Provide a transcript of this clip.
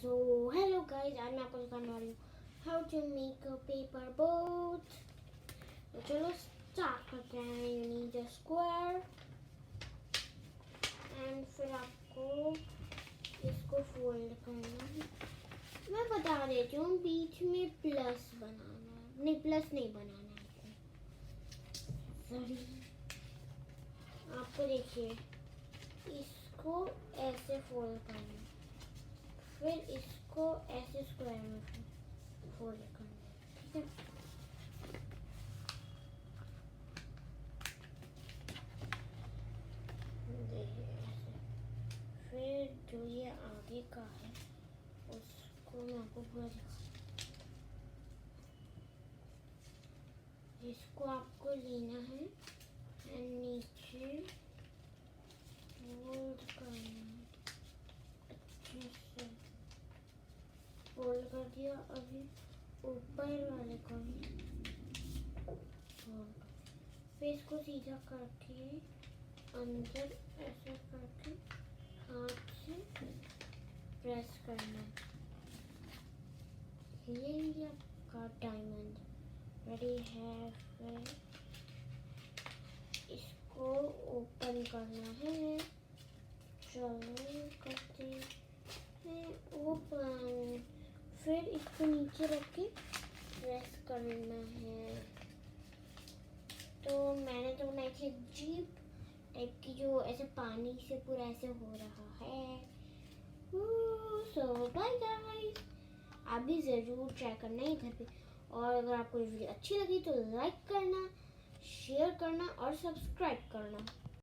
So hello guys, आज मैं आपको सिखाने वाली हूँ how to make a paper boat. तो चलो स्टार्ट करते हैं। You need a square and फिर आपको इसको फोल्ड करना है। मैं बता देती हूँ, बीच में प्लस बनाना है, नहीं प्लस नहीं बनाना है सॉरी। आपको देखिए इसको ऐसे फोल्ड करना है, फिर इसको ऐसे स्क्वायर में फोल्ड करना है, ठीक है। देखिए ऐसे। फिर जो ये आगे का है उसको मैं आपको पूरा इसको आपको लेना है एंड नीचे फोल्ड करना है, अच्छे से फोल्ड कर दिया। अभी ऊपर वाले को भी फोल्ड, फिर इसको सीधा करके अंदर ऐसे करके हाथ से प्रेस करना है। ये आपका डायमंड रेडी है। फिर इसको ओपन करना है, चलो करते हैं ओपन। फिर इसको नीचे रख के प्रेस करना है। तो मैंने तो बनाई थी जीप टाइप की, जो ऐसे पानी से पूरा ऐसे हो रहा है। सो बाय गाइस, आप भी ज़रूर ट्राई करना इधर पे। और अगर आपको ये वीडियो अच्छी लगी तो लाइक करना, शेयर करना और सब्सक्राइब करना।